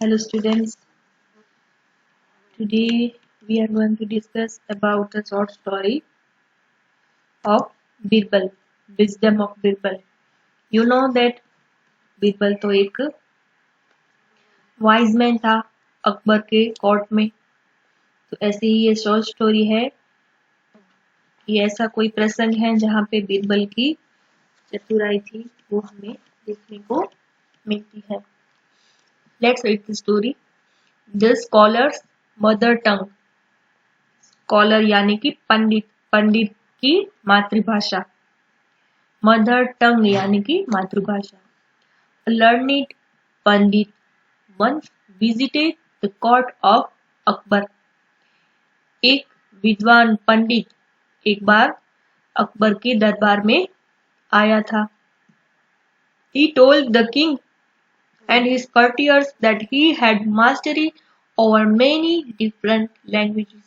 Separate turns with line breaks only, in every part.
Hello students, today we are going to discuss about a short story of Birbal, Wisdom of Birbal. You know that Birbal तो एक wise man था अकबर के court में। तो ऐसे ही ये शॉर्ट स्टोरी है कि ऐसा कोई प्रसंग है जहाँ पे बिरबल की चतुराई थी वो हमें देखने को मिलती है। Let's read the story. The scholars mother tongue. Scholar यानी कि पंडित, पंडित की मातृभाषा। मदर टंग यानी कि मातृभाषा। Learned Pandit once visited the court of Akbar. एक विद्वान पंडित एक बार अकबर के दरबार में आया था। He told the king and his courtiers that he had mastery over many different languages.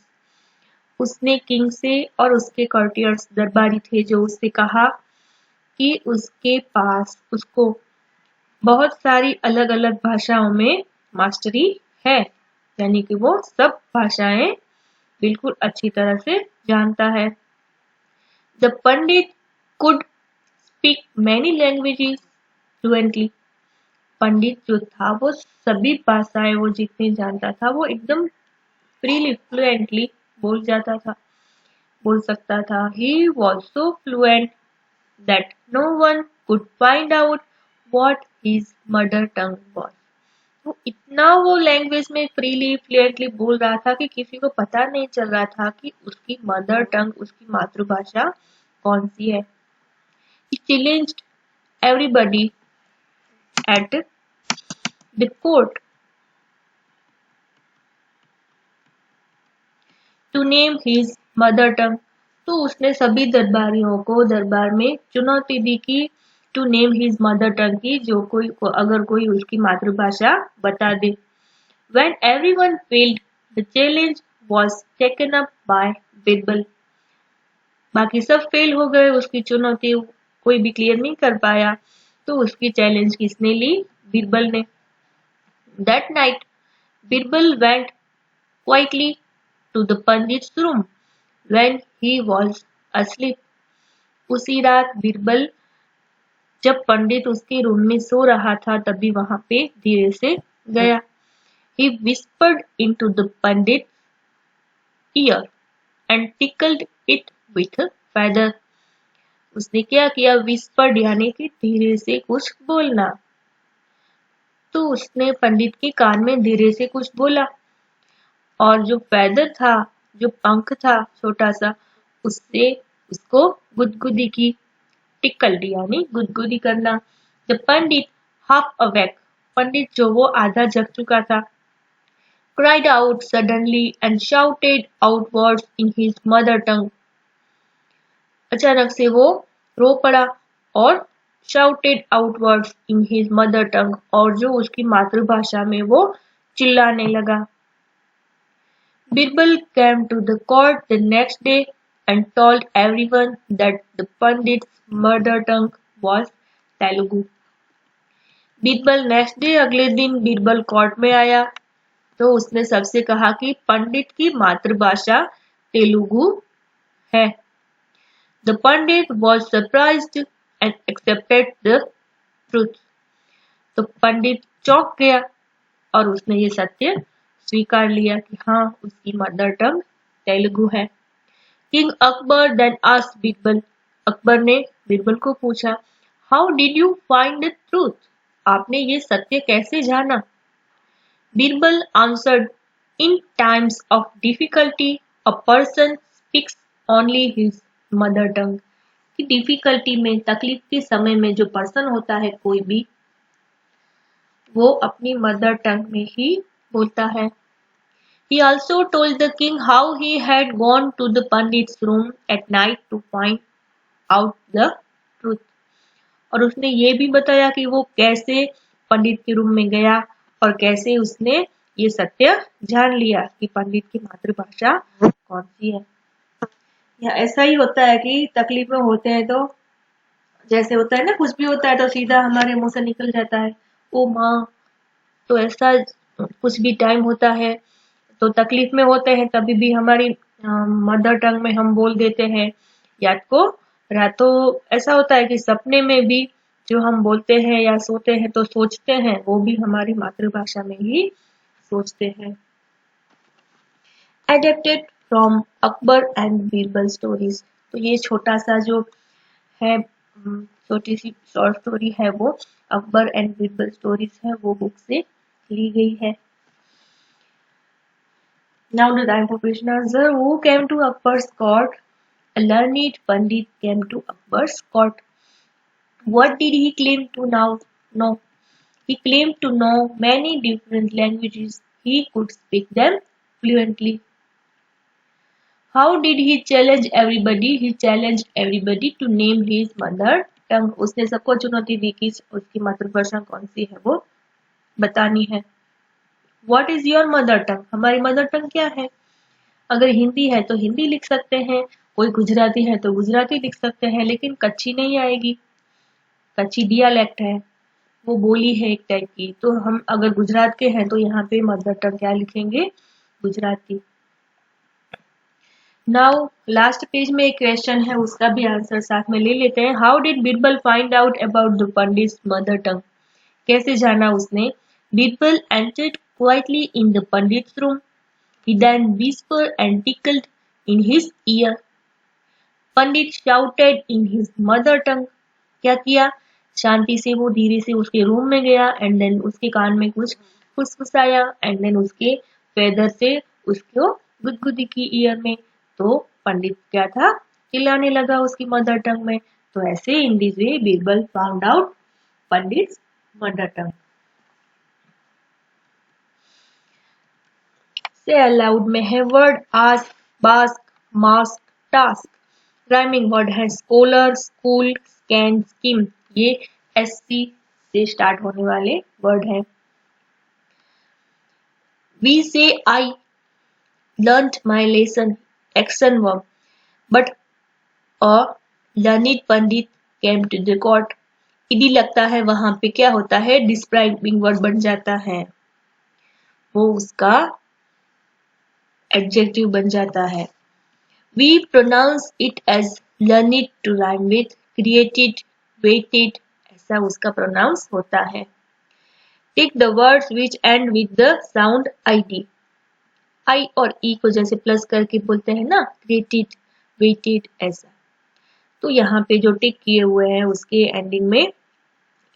उसने किंग से और उसके courtiers दरबारी थे जो उससे कहा कि उसके पास उसको बहुत सारी अलग अलग भाषाओं में मास्टरी है, यानी कि वो सब भाषाएं बिल्कुल अच्छी तरह से जानता है। The pandit could speak many languages fluently. पंडित जो था वो सभी भाषाएं वो जितनी जानता था वो एकदम फ्रीली फ्लुएंटली बोल सकता था। He was so fluent that no one could find out what his mother tongue was. वो इतना वो लैंग्वेज में फ्रीली फ्लुएंटली बोल रहा था कि किसी को पता नहीं चल रहा था कि उसकी मदर टंग, उसकी मातृभाषा कौन सी है। He challenged everybody at the court to name his mother tongue. तो उसने सभी दरबारियों को दरबार में चुनौती दी कि to name his mother tongue की अगर कोई उसकी मातृभाषा बता दे। When everyone failed, the challenge was taken up by Birbal. बाकी सब फेल हो गए, उसकी चुनौती कोई भी क्लियर नहीं कर पाया, तो उसकी चैलेंज किसने ली? बिरबल ने। That night, Birbal went quietly to the pandit's room when he was asleep. उसी रात बिरबल जब पंडित उसके रूम में सो रहा था तभी वहां पे धीरे से गया। He whispered into the pandit's ear and tickled it with a feather. उसने क्या किया? whispered यानी कि धीरे से कुछ बोलना। तो उसने पंडित के कान में धीरे से कुछ बोला और जो feather था, जो पंख था छोटा सा, उससे उसको गुदगुदी की। टिकल्ड यानी गुदगुदी करना। The पंडित half awake, पंडित जो वो आधा जग चुका था, cried out suddenly and shouted out words in his mother tongue. अचानक से वो रो पड़ा और shouted out words in his mother tongue, और जो उसकी मातृभाषा में वो चिल्लाने लगा। Birbal came to the court the next day and told everyone that the Pandit's mother tongue was Telugu. Birbal next day अगले दिन बिरबल कोर्ट में आया तो उसने सबसे कहा कि पंडित की मातृभाषा तेलुगु है। The Pandit was surprised and accepted the truth. तो पंडित चौंक गया और उसने ये सत्य स्वीकार लिया कि हाँ, उसकी मदर टंग तेलुगु है। King Akbar then asked Birbal. Akbar ने बिरबल को पूछा, How did you find the truth? आपने ये सत्य कैसे जाना? Birbal answered, In times of difficulty, a person speaks only his mother tongue. कि डिफिकल्टी में, तकलीफ के समय में जो पर्सन होता है कोई भी, वो अपनी मदर टंग में ही बोलता है। He also told the king how he had gone to the pandit's room at night to find out the truth. और उसने ये भी बताया कि वो कैसे पंडित के रूम में गया और कैसे उसने ये सत्य जान लिया कि पंडित की मातृभाषा कौन सी है। या ऐसा ही होता है कि तकलीफ में होते हैं तो जैसे होता है ना, कुछ भी होता है तो सीधा हमारे मुंह से निकल जाता है, ओ माँ। तो ऐसा कुछ भी टाइम होता है तो तकलीफ में होते हैं, तभी भी हमारी मदर टंग में हम बोल देते हैं। रात तो ऐसा होता है कि सपने में भी जो हम बोलते हैं या सोते हैं तो सोचते हैं, वो भी हमारी मातृभाषा में ही सोचते हैं। Adapted from Akbar and Birbal stories. तो ये छोटा सा जो है, छोटी सी शॉर्ट स्टोरी है, वो अकबर एंड बीरबल स्टोरीज है, वो बुक से ली गई है। Now the time for question answer. Who came to Akbar's court? A learned Pandit came to Akbar's court. What did he claim to now know? He claimed to know many different languages. He could speak them fluently. How did he challenge everybody? He challenged everybody to name his mother tongue. उसने सबको चुनौती दी कि उसकी मातृभाषा कौन सी है वो बतानी है। What is your mother tongue? हमारी मदर टंग क्या है? अगर हिंदी है तो हिंदी लिख सकते हैं, कोई गुजराती है तो गुजराती लिख सकते हैं, लेकिन कच्ची नहीं आएगी। कच्ची डियालेक्ट है, वो बोली है एक टाइप की। तो हम अगर गुजरात के हैं तो यहाँ पे मदर टंग क्या लिखेंगे? गुजराती। नाउ लास्ट पेज में एक क्वेश्चन है, उसका भी आंसर साथ में ले लेते हैं। How did Birbal find out about the Pandit mother टंग? कैसे जाना उसने? Birbal entered quietly in the Pandit room. He then whispered and tickled in his ear. Pandit shouted in his mother tongue. क्या किया? शांति से वो धीरे से उसके रूम में गया एंड देन उसके कान में कुछ फुसफुसाया एंड देन उसके फेदर से उसको गुदगुदी की ईयर में। तो पंडित क्या था? चिल्लाने लगा उसकी मदर टंग में। तो ऐसे in this way Birbal found out pandit mother tongue. Say aloud में है word ask, bask, mask, task. Rhyming word है स्कॉलर, स्कूल, स्कैन, स्कीम। ये एससी से स्टार्ट होने वाले वर्ड है। वी से I learned my lesson, action verb, but a learned pandit came to the court. ED लगता है वहां पे क्या होता है? डिस्क्राइबिंग वर्ड बन जाता है, वो उसका एडजेक्टिव बन जाता है। We pronounce it as learned to rhyme with, created, weighted, ऐसा उसका pronounce होता है। Take the words which end with the sound id. I और e को जैसे प्लस करके बोलते हैं ना, created, weighted ऐसा। तो यहाँ पे जो टिक किए हुए हैं उसके एंडिंग में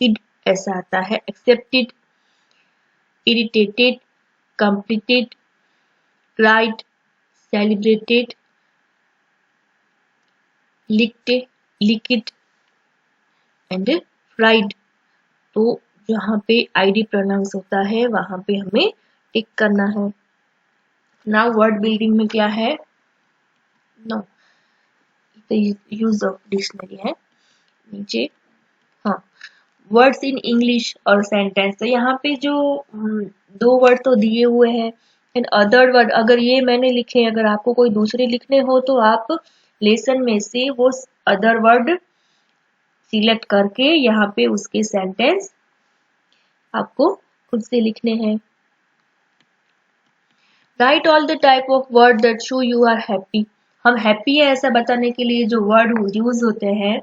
id ऐसा आता है। Accepted, irritated, completed, cried, celebrated, licked, licked and fried. तो जहाँ पे आईडी प्रोनाउंस होता है वहां पे हमें टिक करना है। नाउ वर्ड बिल्डिंग में क्या है? नो, यूज ऑफ डिक्शनरी है नीचे। हाँ, वर्ड्स इन इंग्लिश और सेंटेंस। तो यहाँ पे जो दो वर्ड तो दिए हुए हैं एंड अदर वर्ड, अगर ये मैंने लिखे, अगर आपको कोई दूसरे लिखने हो तो आप लेसन में से वो अदर वर्ड सिलेक्ट करके यहाँ पे उसके सेंटेंस आपको खुद से लिखने हैं। Write all the type of word that show you are happy. हम हैप्पी है ऐसा बताने के लिए जो वर्ड यूज होते हैं,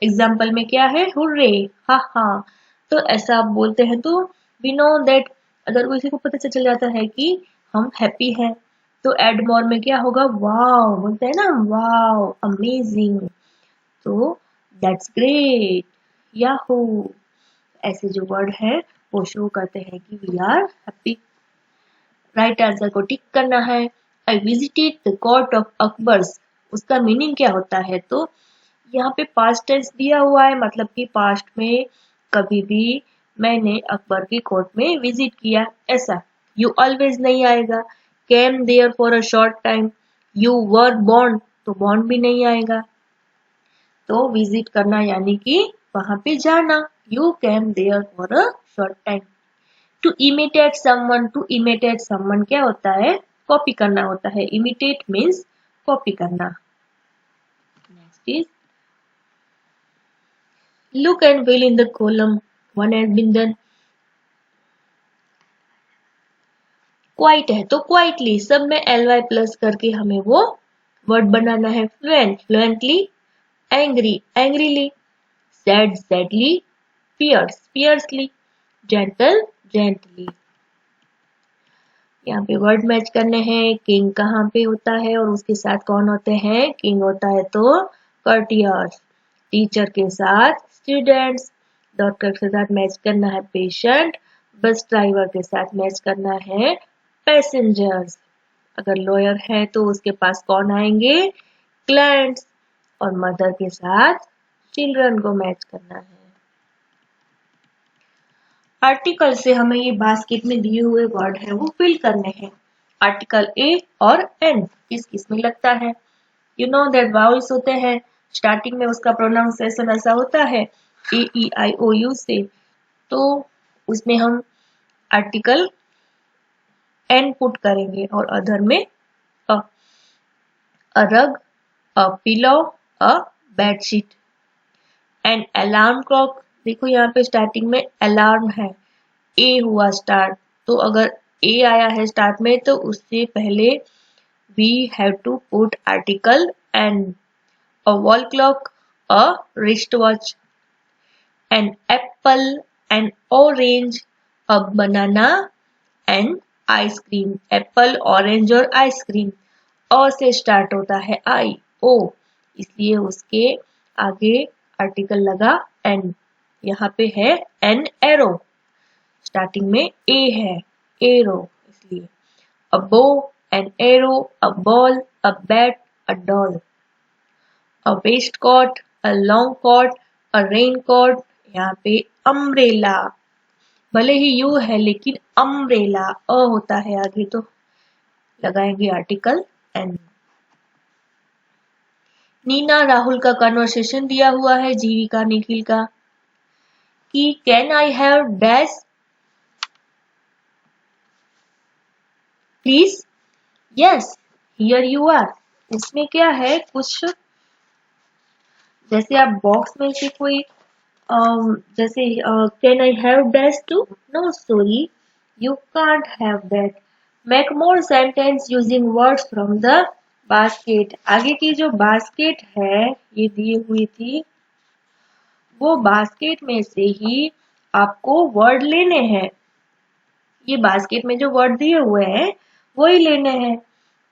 एग्जाम्पल में क्या है? हुर्रे, हा हा। तो ऐसा आप बोलते हैं तो वी नो दैट, अगर किसी को पता चल जाता है कि हम हैप्पी हैं। तो एड मोर में क्या होगा? वाओ बोलते हैं ना, वाओ, अमेजिंग, तो दैट्स ग्रेट, याहू। ऐसे जो वर्ड है वो शो करते हैं कि we are happy. Right answer को टिक करना है। I visited the court of Akbar's, उसका मीनिंग क्या होता है? तो यहाँ पे पास्ट टेंस दिया हुआ है, मतलब कि पास्ट में कभी भी मैंने अकबर की कोर्ट में विजिट किया ऐसा। यू ऑलवेज नहीं आएगा। Came there for a short time, you were born, तो बॉर्न भी नहीं आएगा। तो विजिट करना यानी कि वहां पे जाना। You came there for a short time. To imitate someone, to imitate someone क्या होता है? कॉपी करना होता है। इमिटेट मीन्स कॉपी करना। Next is look and fill in the column. One has been done. Quite है तो क्वाइटली, सब में ly प्लस करके हमें वो वर्ड बनाना है। Fluent fluently, angry angrily, sad sadly, fierce fiercely, gentle gently. यहाँ पे वर्ड मैच करने हैं। किंग कहाँ पे होता है और उसके साथ कौन होते हैं? किंग होता है तो कर्टियर्स। टीचर के साथ स्टूडेंट्स। डॉक्टर के साथ मैच करना है पेशेंट। बस ड्राइवर के साथ मैच करना है पैसेंजर्स। अगर लॉयर है तो उसके पास कौन आएंगे? क्लाइंट्स। और मदर के साथ चिल्ड्रन को मैच करना है। आर्टिकल से हमें ये बास्केट में दिए हुए वर्ड है वो फिल करने हैं। आर्टिकल ए और एन किस किस में लगता है? यू नो दैट वाउल्स होते हैं, स्टार्टिंग में उसका प्रोनाउंसिएशन ऐसा होता है ए ई आई ओ यू से, तो उसमें हम आर्टिकल एन पुट करेंगे और अदर में अ रग, a pillow, a bedsheet. An alarm clock, देखो यहाँ पे स्टार्टिंग में अलार्म है, ए हुआ स्टार्ट, तो अगर ए आया है स्टार्ट में तो उससे पहले we have to put article an. A wall clock, a wrist watch, an apple, an orange, a banana, an ice cream. Apple, orange और आइसक्रीम। अ से स्टार्ट होता है आई ओ, इसलिए उसके आगे आर्टिकल लगा एन। यहाँ पे है एन एरो, स्टार्टिंग में ए है एरो, इसलिए a bow, an arrow, a ball, a bat, a doll. A waist coat, a long coat, a rain coat. यहाँ पे अम्ब्रेला, भले ही यू है लेकिन अम्ब्रेला अ होता है आगे तो लगाएंगे आर्टिकल एन। नीना राहुल का कन्वर्सेशन दिया हुआ है, जीविका निखिल का, कि can I have dash please, yes here you are. इसमें क्या है, कुछ जैसे आप बॉक्स में से कोई जैसे can I have dash too, no sorry you can't have that. Make more sentence using words from the basket. आगे की जो बास्केट है ये दी हुई थी, वो बास्केट में से ही आपको वर्ड लेने हैं। ये बास्केट में जो वर्ड दिए हुए हैं वही लेने हैं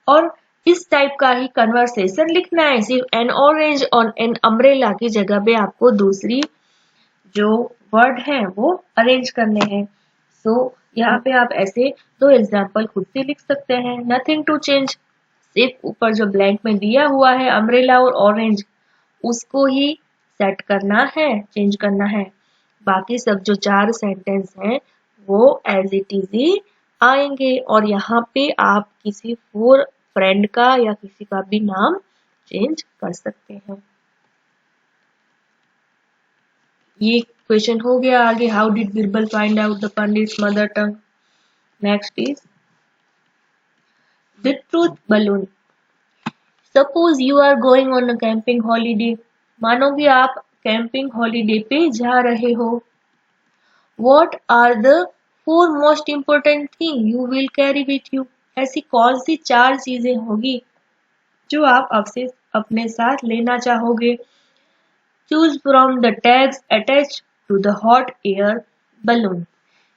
और इस टाइप का ही कन्वर्सेशन लिखना है। सिर्फ एन ऑरेंज और एन अम्ब्रेला की जगह पे आपको दूसरी जो वर्ड है वो अरेंज करने हैं। सो यहाँ पे आप ऐसे दो एग्जाम्पल खुद से लिख सकते हैं। नथिंग टू चेंज, सिर्फ ऊपर जो ब्लैंक में दिया हुआ है अम्ब्रेला और ऑरेंज उसको ही सेट करना है, चेंज करना है। बाकी सब जो 4 सेंटेंस हैं वो एज इट इज ही आएंगे और यहाँ पे आप किसी 4 फ्रेंड का या किसी का भी नाम चेंज कर सकते हैं। ये क्वेश्चन हो गया। आगे how did Birbal find out the pandit's mother tongue. Next is the truth balloon. Suppose you are going on a camping holiday, मानो कि आप कैंपिंग हॉलीडे पे जा रहे हो। What are the 4 most important thing you will carry with you? ऐसी कौन सी 4 चीजें होगी जो आप आपसे अपने साथ लेना चाहोगे? Choose from the tags attached to the hot air balloon.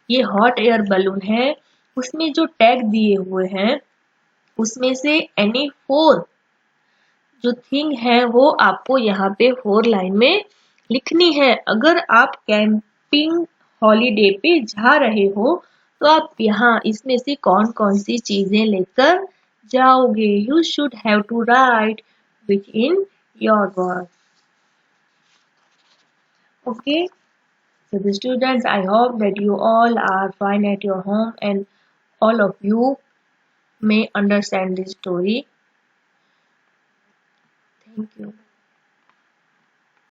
ये hot air balloon है, उसमें जो टैग दिए हुए हैं उसमें से any 4 जो थिंग है वो आपको यहाँ पे 4 लाइन में लिखनी है। अगर आप कैंपिंग हॉलीडे पे जा रहे हो तो आप यहाँ इसमें से कौन कौन सी चीजें लेकर जाओगे। You should have to write which in your word. Okay, so the students, I hope that you all are fine at your home and all of you may understand this story. Thank you.